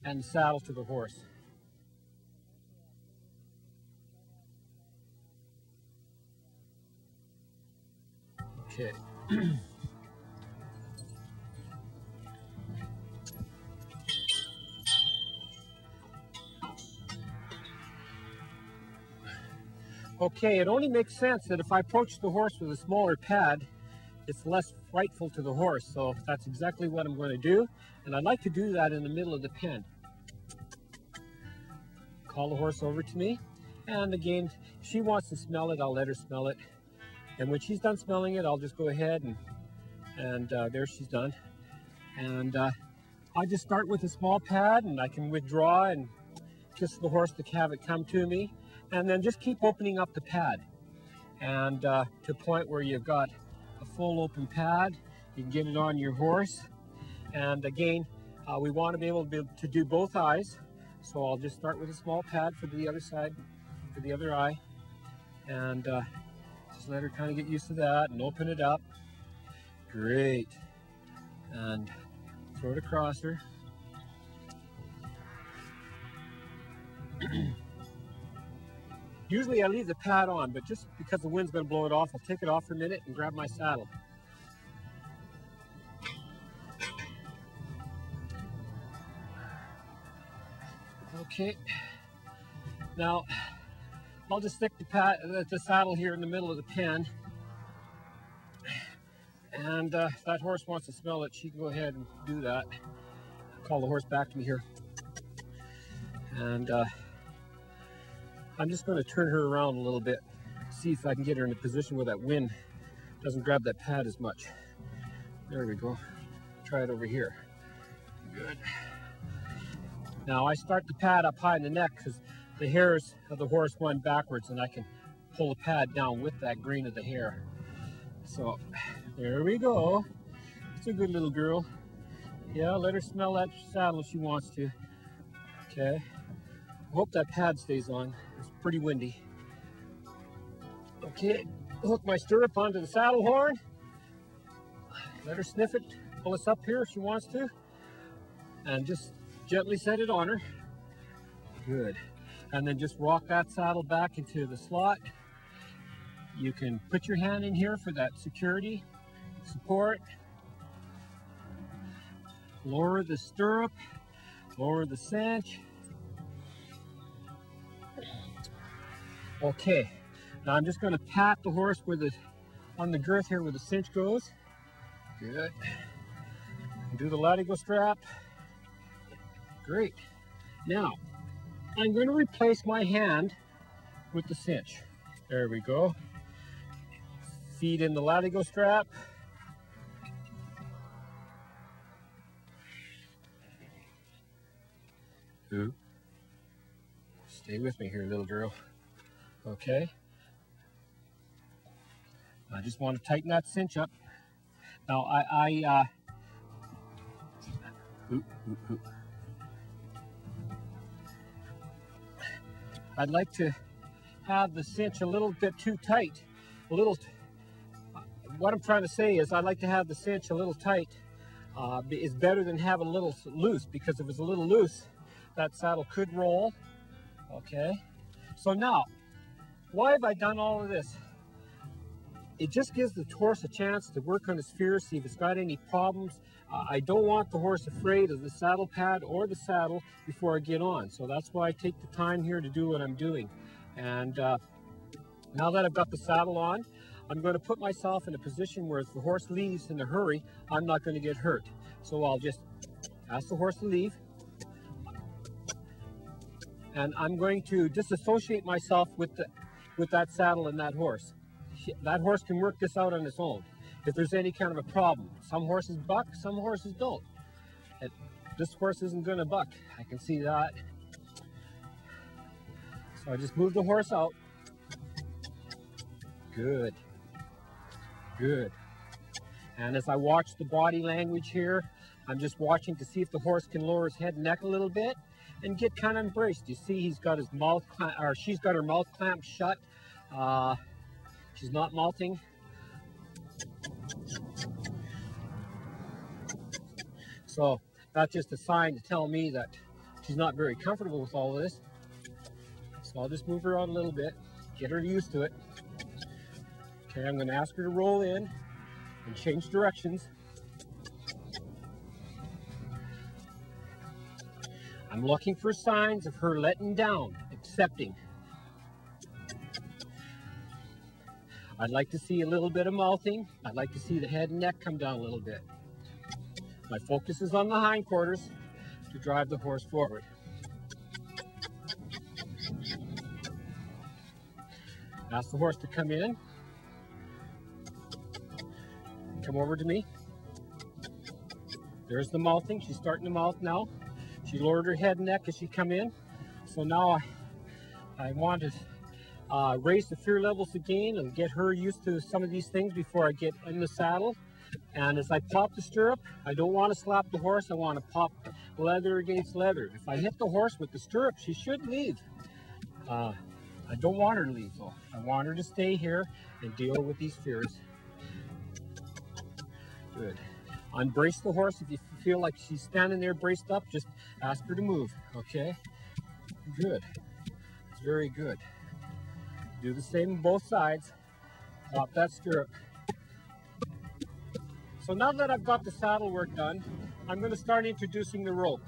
and the saddle to the horse. Okay. Okay, it only makes sense that if I approach the horse with a smaller pad, it's less frightful to the horse. So that's exactly what I'm going to do. And I'd like to do that in the middle of the pen. Call the horse over to me. And again, if she wants to smell it, I'll let her smell it. And when she's done smelling it, I'll just go ahead and there she's done. And I just start with a small pad, and I can withdraw and kiss the horse to have it come to me. And then just keep opening up the pad. And to a point where you've got a full open pad, you can get it on your horse. And again, we want to be able to do both eyes. So I'll just start with a small pad for the other side, for the other eye. And just let her kind of get used to that and open it up. Great. And throw it across her. Usually I leave the pad on, but just because the wind's going to blow it off, I'll take it off for a minute and grab my saddle. Okay. Now, I'll just stick the saddle here in the middle of the pen. And if that horse wants to smell it, she can go ahead and do that. Call the horse back to me here. And I'm just going to turn her around a little bit, see if I can get her in a position where that wind doesn't grab that pad as much. There we go. Try it over here. Good. Now I start the pad up high in the neck because the hairs of the horse run backwards, and I can pull the pad down with that grain of the hair. So there we go. It's a good little girl. Yeah, let her smell that saddle if she wants to. Okay. Hope that pad stays on. It's pretty windy. Okay, hook my stirrup onto the saddle horn. Let her sniff it. Pull us up here if she wants to. And just gently set it on her. Good. And then just rock that saddle back into the slot. You can put your hand in here for that security, support. Lower the stirrup, lower the cinch. Okay, now I'm just going to pat the horse on the girth here where the cinch goes. Good. Do the latigo strap. Great. Now, I'm going to replace my hand with the cinch. There we go. Feed in the latigo strap. Ooh. Stay with me here, little girl. Okay. I just want to tighten that cinch up. Now I'd like to have the cinch a little bit too tight. What I'm trying to say is I'd like to have the cinch a little tight. It's better than have it a little loose, because if it's a little loose, that saddle could roll. Okay. So now, why have I done all of this? It just gives the horse a chance to work on his fears, see if it's got any problems. I don't want the horse afraid of the saddle pad or the saddle before I get on. So that's why I take the time here to do what I'm doing. And now that I've got the saddle on, I'm going to put myself in a position where if the horse leaves in a hurry, I'm not going to get hurt. So I'll just ask the horse to leave. And I'm going to disassociate myself with that saddle and that horse. That horse can work this out on its own if there's any kind of a problem. Some horses buck, some horses don't. And this horse isn't going to buck. I can see that. So I just move the horse out. Good. Good. And as I watch the body language here, I'm just watching to see if the horse can lower his head and neck a little bit and get kind of embraced. You see he's got his mouth, or she's got her mouth clamped shut. She's not malting. So that's just a sign to tell me that She's not very comfortable with all of this. So I'll just move her out a little bit, get her used to it. Okay, I'm going to ask her to roll in and change directions. I'm looking for signs of her letting down, accepting. I'd like to see a little bit of mouthing. I'd like to see the head and neck come down a little bit. My focus is on the hindquarters to drive the horse forward. Ask the horse to come in. Come over to me. There's the mouthing. She's starting to mouth now. She lowered her head and neck as she come in. So now I want to raise the fear levels again and get her used to some of these things before I get in the saddle. And as I pop the stirrup, I don't want to slap the horse. I want to pop leather against leather. If I hit the horse with the stirrup, she should leave. I don't want her to leave though. I want her to stay here and deal with these fears. Good. Unbrace the horse. If you feel like she's standing there braced up, just ask her to move, okay? Good. It's very good. Do the same on both sides. Pop that stirrup. So now that I've got the saddle work done, I'm going to start introducing the rope.